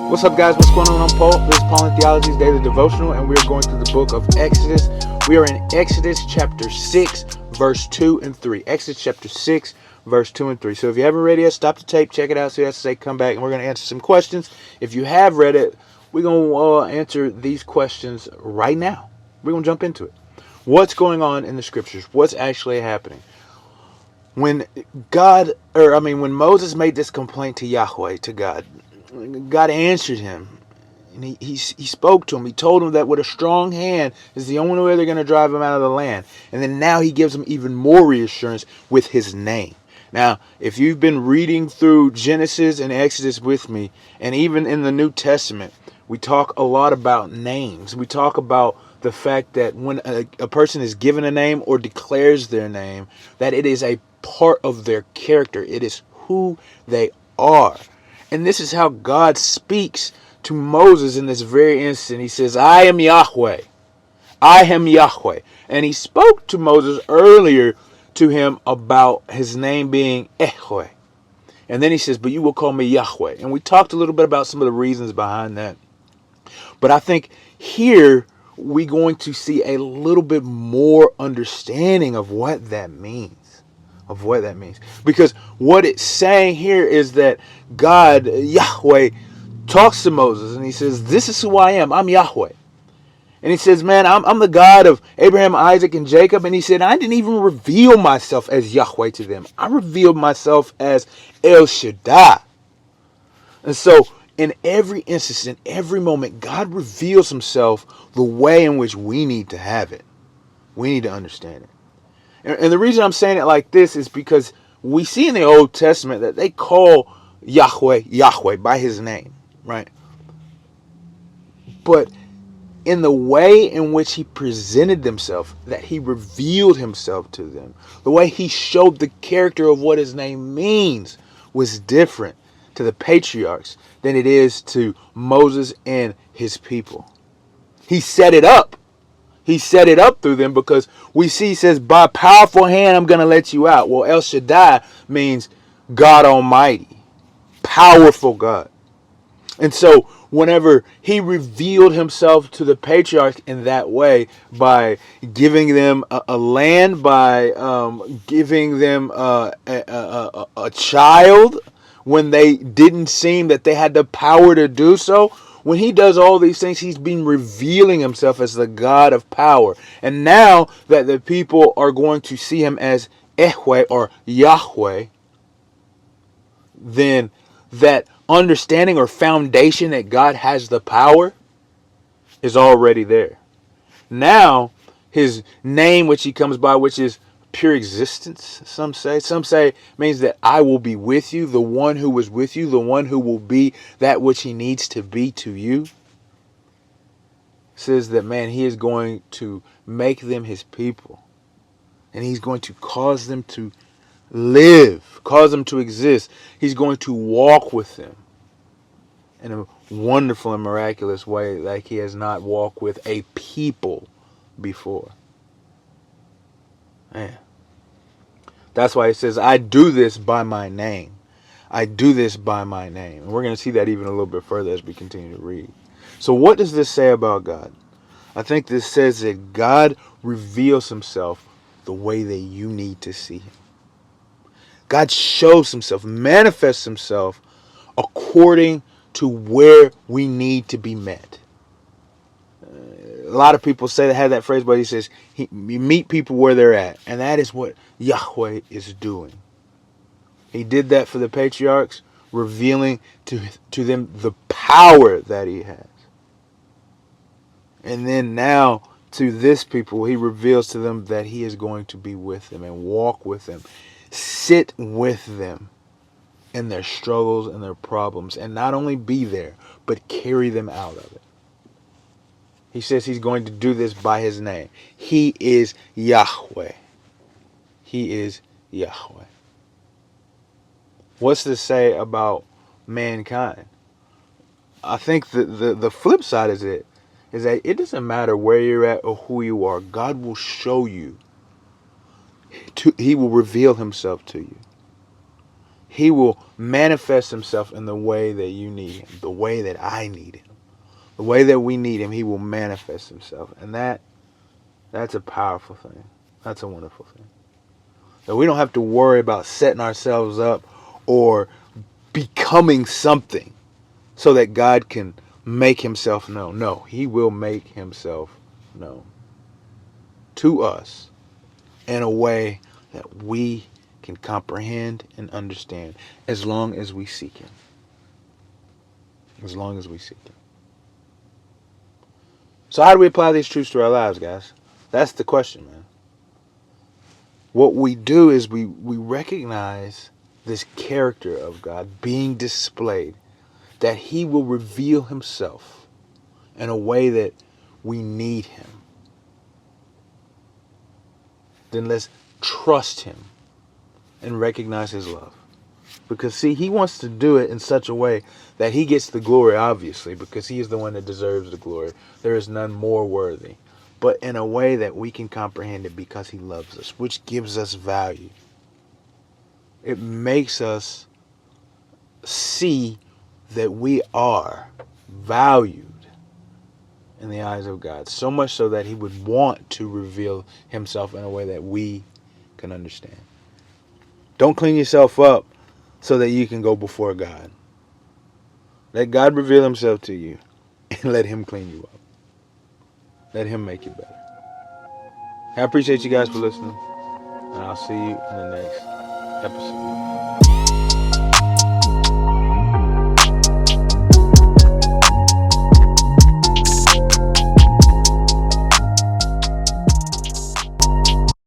What's up, guys? What's going on? I'm Paul. This is Paul and Theology's Daily Devotional, and we are going through the book of Exodus. We are in Exodus chapter 6, verse 2 and 3. Exodus chapter 6, verse 2 and 3. So if you haven't read it yet, stop the tape, check it out, see what it has to say, come back, and we're going to answer some questions. If you have read it, we're going to answer these questions right now. We're going to jump into it. What's going on in the scriptures? What's actually happening? When when Moses made this complaint to Yahweh, to God, God answered him. And he spoke to him. He told him that with a strong hand is the only way they're going to drive him out of the land. And then now he gives him even more reassurance with his name. Now, if you've been reading through Genesis and Exodus with me, and even in the New Testament, we talk a lot about names. We talk about the fact that when a person is given a name or declares their name, that it is a part of their character. It is who they are. And this is how God speaks to Moses in this very instant. He says, I am Yahweh. I am Yahweh. And he spoke to Moses earlier to him about his name being Yahweh. And then he says, but you will call me Yahweh. And we talked a little bit about some of the reasons behind that. But I think here we're going to see a little bit more understanding of what that means. Because what it's saying here is that God, Yahweh, talks to Moses and he says, this is who I am. I'm Yahweh. And he says, man, I'm the God of Abraham, Isaac, and Jacob. And he said, I didn't even reveal myself as Yahweh to them. I revealed myself as El Shaddai. And so in every instance, in every moment, God reveals himself the way in which we need to have it. We need to understand it. And the reason I'm saying it like this is because we see in the Old Testament that they call Yahweh, Yahweh by his name, right? But in the way in which he presented himself, that he revealed himself to them, the way he showed the character of what his name means was different to the patriarchs than it is to Moses and his people. He set it up. He set it up through them because we see, he says, by powerful hand, I'm going to let you out. Well, El Shaddai means God Almighty, powerful God. And so whenever he revealed himself to the patriarchs in that way, by giving them a land, by giving them a child, when they didn't seem that they had the power to do so, when he does all these things, he's been revealing himself as the God of power. And now that the people are going to see him as Yahweh or Yahweh, then that understanding or foundation that God has the power is already there. Now, his name, which he comes by, which is pure existence, some say means that I will be with you, the one who was with you, the one who will be that which he needs to be to you. Says that, man, he is going to make them his people, and he's going to cause them to live, cause them to exist. He's going to walk with them in a wonderful and miraculous way like he has not walked with a people before. Man. That's why he says, I do this by my name. I do this by my name. And we're going to see that even a little bit further as we continue to read. So what does this say about God? I think this says that God reveals himself the way that you need to see him. God shows himself, manifests himself according to where we need to be met. A lot of people say, they have that phrase, but he says, you meet people where they're at. And that is what Yahweh is doing. He did that for the patriarchs, revealing to them the power that he has. And then now to this people, he reveals to them that he is going to be with them and walk with them, sit with them in their struggles and their problems, and not only be there, but carry them out of it. He says he's going to do this by his name. He is Yahweh. He is Yahweh. What's this say about mankind? I think the flip side is that it doesn't matter where you're at or who you are. God will show you. He will reveal himself to you. He will manifest himself in the way that you need him, the way that I need him, the way that we need him. He will manifest himself. And that's a powerful thing. That's a wonderful thing. That we don't have to worry about setting ourselves up or becoming something so that God can make himself known. No, he will make himself known to us in a way that we can comprehend and understand as long as we seek him. As long as we seek him. So how do we apply these truths to our lives, guys? That's the question, man. What we do is we recognize this character of God being displayed, that he will reveal himself in a way that we need him. Then let's trust him and recognize his love. Because, see, he wants to do it in such a way that he gets the glory, obviously, because he is the one that deserves the glory. There is none more worthy. But in a way that we can comprehend it because he loves us, which gives us value. It makes us see that we are valued in the eyes of God. So much so that he would want to reveal himself in a way that we can understand. Don't clean yourself up so that you can go before God. Let God reveal himself to you and let him clean you up. Let him make you better. I appreciate you guys for listening, and I'll see you in the next episode.